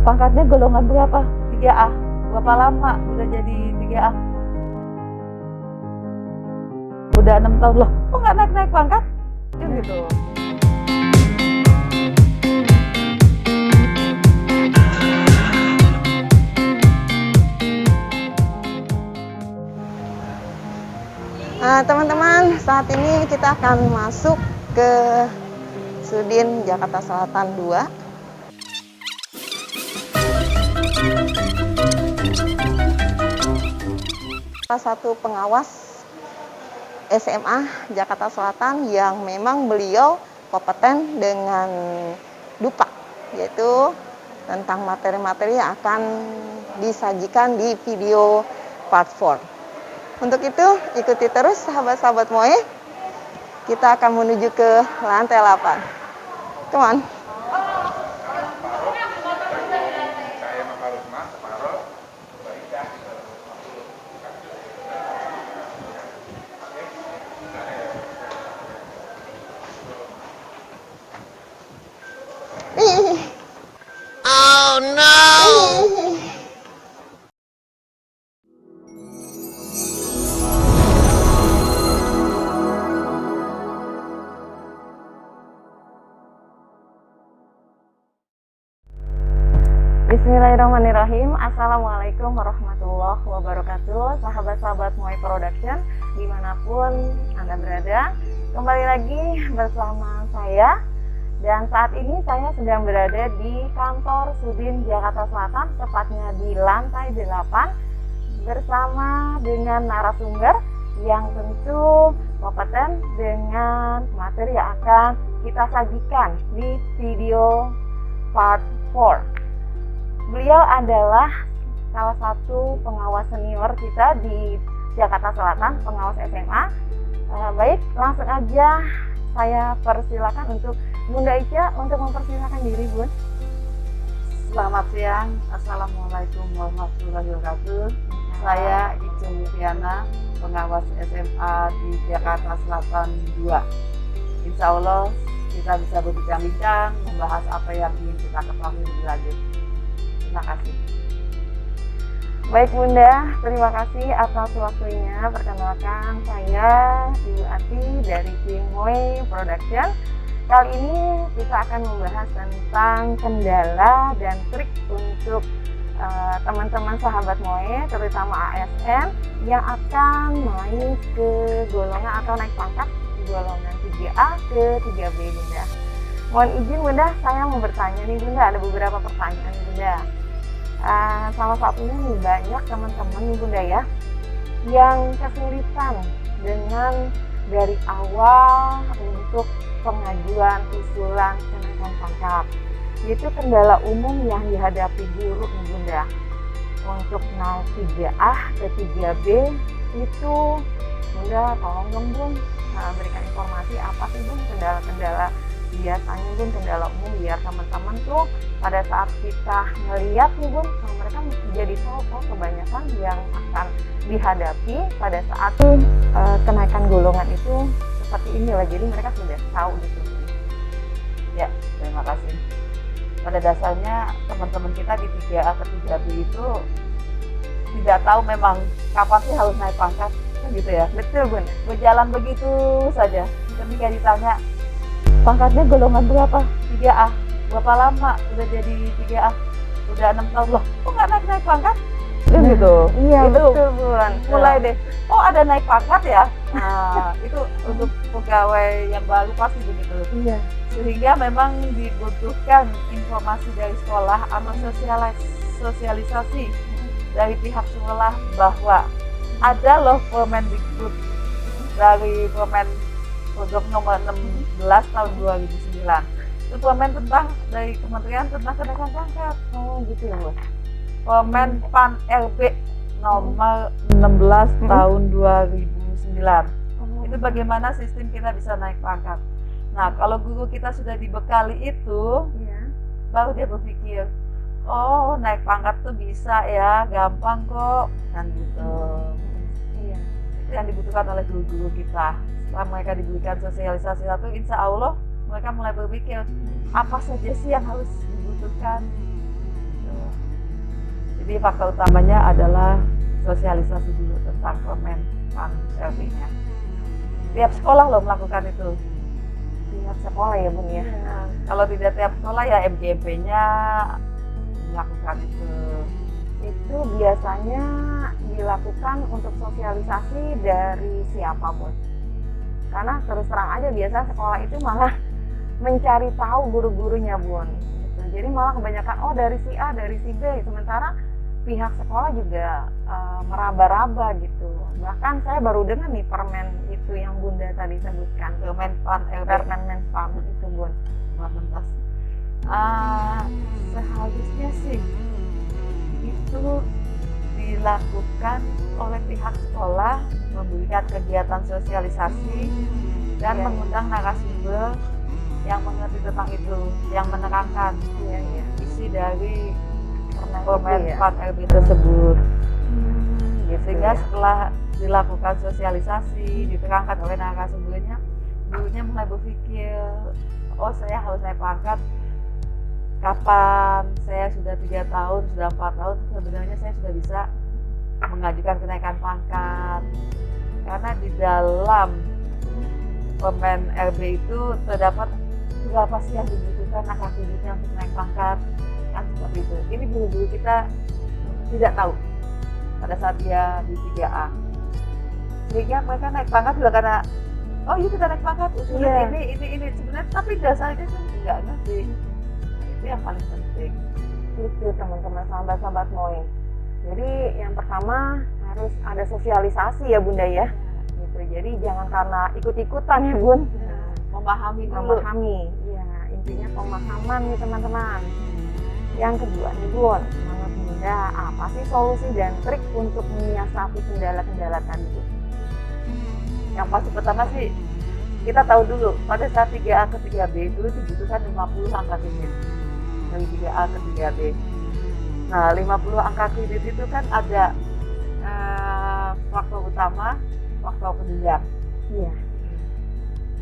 Pangkatnya golongan berapa? 3A. Berapa lama udah jadi 3A? Udah 6 tahun loh. Kok nggak naik-naik pangkat? Kan gitu. Teman-teman, saat ini kita akan masuk ke Sudin Jakarta Selatan 2. Salah satu pengawas SMA Jakarta Selatan yang memang beliau kompeten dengan Dupak, yaitu tentang materi-materi yang akan disajikan di video part 4. Untuk itu, ikuti terus sahabat-sahabat Moe. Kita akan menuju ke lantai 8. Come on. Oh no! Bismillahirrahmanirrahim. Assalamualaikum warahmatullahi wabarakatuh. Sahabat-sahabat Moe Production dimanapun Anda berada, kembali lagi bersama saya. Dan saat ini saya sedang berada di kantor Sudin Jakarta Selatan, tepatnya di lantai 8, bersama dengan narasumber yang tentu kompeten dengan materi yang akan kita sajikan di video part 4. Beliau adalah salah satu pengawas senior kita di Jakarta Selatan, pengawas SMA. Baik, langsung aja saya persilakan untuk Bunda Ica untuk mempersilakan diri, Bun. Selamat siang. Assalamualaikum warahmatullahi wabarakatuh. Saya Ica Mufiana, pengawas SMA di Jakarta Selatan 2. Insya Allah kita bisa berbincang-bincang, membahas apa yang ingin kita ketahui lebih lanjut. Terima kasih. Baik Bunda, terima kasih atas waktunya. Perkenalkan saya Ibu Ati dari tim Moe Production. Kali ini kita akan membahas tentang kendala dan trik untuk teman-teman sahabat Moe, terutama ASN yang akan naik ke golongan atau naik pangkat golongan 3A ke 3B, Bunda. Mohon izin Bunda, saya mau bertanya nih Bunda, ada beberapa pertanyaan nih Bunda. Salah satunya nih, banyak teman-teman nih Bunda ya yang kesulitan dengan dari awal untuk pengajuan usulan kenaikan pangkat. Itu kendala umum yang dihadapi guru nih Bunda. Untuk naik 3A ke 3B itu Bunda tolong dong Bun berikan informasi apa sih Bun kendala-kendala biasanya Bun, kendala umum biar teman-teman tuh pada saat kita ngeliat nih Bun, mereka jadi tahu kebanyakan yang akan dihadapi pada saat kenaikan golongan itu seperti inilah, jadi mereka sudah tahu gitu. Ya, terima kasih. Pada dasarnya teman-teman kita di 3A ke 3B itu tidak tahu memang kapan sih harus naik pangkat, kan gitu ya. Betul Bun. Berjalan begitu saja. Ketika ditanya Pangkatnya golongan berapa? 3A, berapa lama udah jadi 3A? Udah 6 tahun loh. Kok nggak naik pangkat? Gitu. Iya Itu betul Bun. mulai deh. Oh ada naik pangkat ya? Nah itu untuk pegawai yang baru pasti begitu. Iya. Sehingga memang dibutuhkan informasi dari sekolah atau sosialisasi dari pihak sekolah bahwa ada loh Permendikbud dari Permen Program nomor 16 tahun 2009. Itu Permen tentang dari Kementerian tentang kenaikan pangkat. Oh gitu ya Bu. Permen PAN RB nomor 16 tahun 2009. Itu bagaimana sistem kita bisa naik pangkat. Nah, kalau guru kita sudah dibekali itu, baru dia berpikir, oh naik pangkat tuh bisa ya, gampang kok, kan gitu. Iya. Itu yang dibutuhkan oleh guru-guru kita. Setelah mereka diberikan sosialisasi satu, insya Allah mereka mulai berpikir, apa saja sih yang harus dibutuhkan. Jadi faktor utamanya adalah sosialisasi dulu tentang permen PAN-RB-nya. Tiap sekolah loh melakukan itu. Tiap sekolah ya Bun ya. Kalau tidak tiap sekolah ya MGMP-nya melakukan itu. Itu biasanya dilakukan untuk sosialisasi dari siapa Bun? Karena terus terang aja biasa sekolah itu malah mencari tahu guru-gurunya Bun. Gitu. Jadi malah kebanyakan dari si A, dari si B. Sementara pihak sekolah juga meraba-raba gitu. Bahkan saya baru dengar nih permen itu yang Bunda tadi sebutkan. Permen PAN-RB. Permen PAN itu Bun. 19. Seharusnya sih itu dilakukan oleh pihak sekolah, memberikan kegiatan sosialisasi dan mengundang narasumber yang mengerti tentang itu, yang menerangkan isi dari permen PAN-RB tersebut. Sehingga setelah dilakukan sosialisasi, diterangkan oleh narasumbernya, gurunya mulai berpikir, saya harus naik pangkat. Kapan saya sudah 3 tahun, sudah 4 tahun, sebenarnya saya sudah bisa mengajukan kenaikan pangkat. Karena di dalam permen RB itu terdapat berapa sih yang dibutuhkan angka kreditnya untuk naik pangkat, kan seperti itu. Ini guru-guru kita tidak tahu pada saat dia di 3A. Sehingga mereka naik pangkat juga karena kita naik pangkat usulan ini sebenarnya, tapi dasarnya kan nggak ngerti. Itu yang paling penting. Itu teman-teman sahabat-sahabat MOE. Jadi yang pertama harus ada sosialisasi ya Bunda ya. Gitu. Jadi jangan karena ikut-ikutan ya Bun. Memahami dulu. Ya, intinya pemahaman nih teman-teman. Yang kedua nih Bun, menurut Bunda apa sih solusi dan trik untuk menyiasati kendala-kendala tadi Bun? Yang pasti pertama sih kita tahu dulu pada saat 3A ke 3B itu dibutuhkan 50 angka kredit dari 3A ke 3B. Nah, 50 angka kredit itu kan ada faktor utama, faktor penunjang. Iya.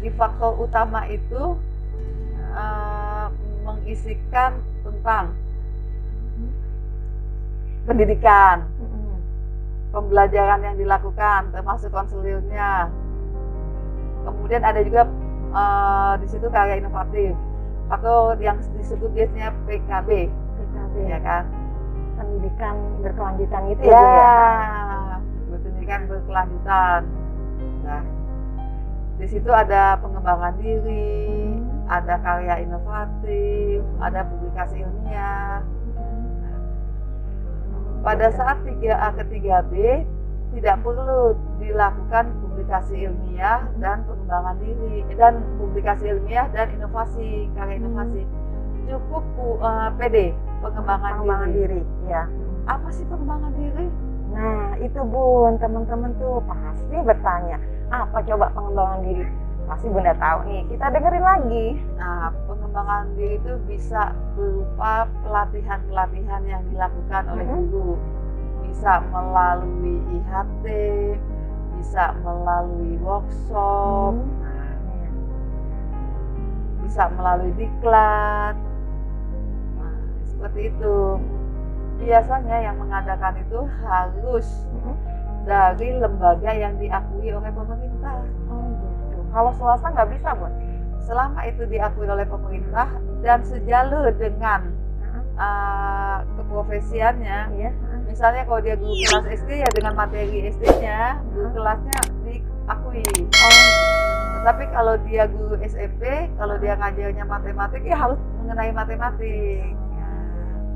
Di faktor utama itu mengisikan tentang pendidikan, pembelajaran yang dilakukan, termasuk konselirnya. Kemudian ada juga di situ karya inovatif atau yang disebut biasanya PKB, ya kan? Pendidikan berkelanjutan itu ya, Bu ya. Pendidikan berkelanjutan. Nah, di situ ada pengembangan diri, ada karya inovatif, ada publikasi ilmiah. Pada saat 3A ke 3B tidak perlu dilakukan publikasi ilmiah dan pengembangan diri dan publikasi ilmiah dan inovasi, karya inovasi. Cukup PD, pengembangan diri. Ya. Apa sih pengembangan diri? Nah, itu Bun, teman-teman tuh pasti bertanya, apa coba pengembangan diri? Pasti Bunda tahu nih, kita dengerin lagi. Nah, pengembangan diri itu bisa berupa pelatihan-pelatihan yang dilakukan oleh guru. Bisa melalui IHT, bisa melalui workshop, bisa melalui diklat. Nah, seperti itu. Biasanya yang mengadakan itu harus dari lembaga yang diakui oleh pemerintah. Gitu. Kalau swasta nggak bisa, Bun? Selama itu diakui oleh pemerintah dan sejalur dengan keprofesiannya. Misalnya kalau dia guru kelas SD ya dengan materi SD-nya, guru kelasnya diakui. Tetapi kalau dia guru SMP, kalau dia ngajarnya matematik ya harus mengenai matematik.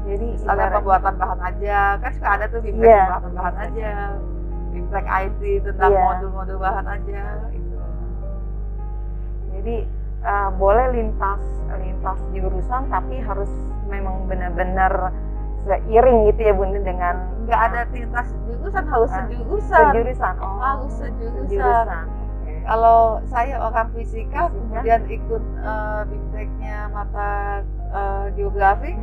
Jadi misalnya pembuatan bahan aja, kan suka ada tuh BIMTEK pembuatan bahan aja, BIMTEK IT tentang modul-modul bahan aja. Gitu. Jadi boleh lintas jurusan, tapi harus memang benar-benar seiring gitu ya Bunda dengan nggak ada lintas jurusan, harus sejurusan. Harus sejurusan. Okay. Kalau saya orang fisika, kemudian ikut BIMTEK-nya mata geografi.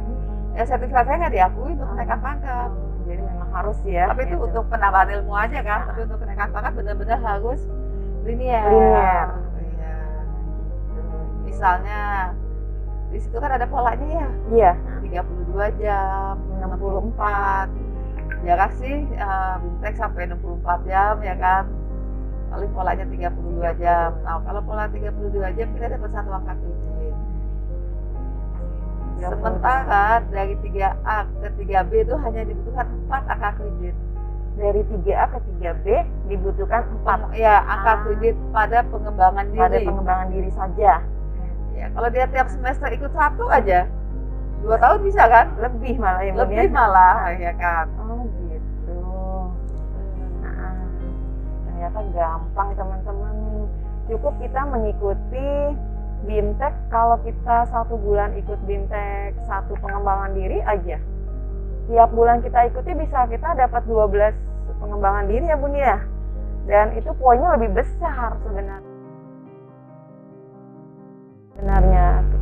Ya sertifikat saya nggak diakui untuk kenaikan pangkat. Jadi memang harus ya. Tapi itu untuk penambahan ilmu aja kan. Tapi untuk kenaikan pangkat benar-benar harus linear. Iya. Misalnya di situ kan ada polanya ya. Iya. 32 jam, 64. jarak sih BIMTEK sampai 64 jam ya kan, paling polanya 32 jam. Nah kalau pola 32 jam kita dapat 1 angka kredit. Sementara dari 3A ke 3B itu hanya dibutuhkan 4 angka kredit. Dari 3A ke 3B dibutuhkan 4 ya angka kredit pada pengembangan diri. Pada pengembangan diri saja. Ya, kalau dia tiap semester ikut 1 aja, 2 tahun bisa kan? Lebih malah ya, Lebih malah ya kan. Oh gitu. Nah, ternyata gampang teman-teman. Cukup kita mengikuti BIMTEK. Kalau kita 1 bulan ikut BIMTEK 1 pengembangan diri aja, tiap bulan kita ikuti bisa kita dapat 12 pengembangan diri ya Bun ya. Dan itu poinnya lebih besar sebenarnya.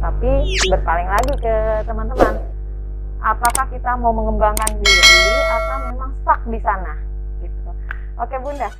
Tetapi berpaling lagi ke teman-teman, apakah kita mau mengembangkan diri atau memang stuck di sana gitu. Oke Bunda,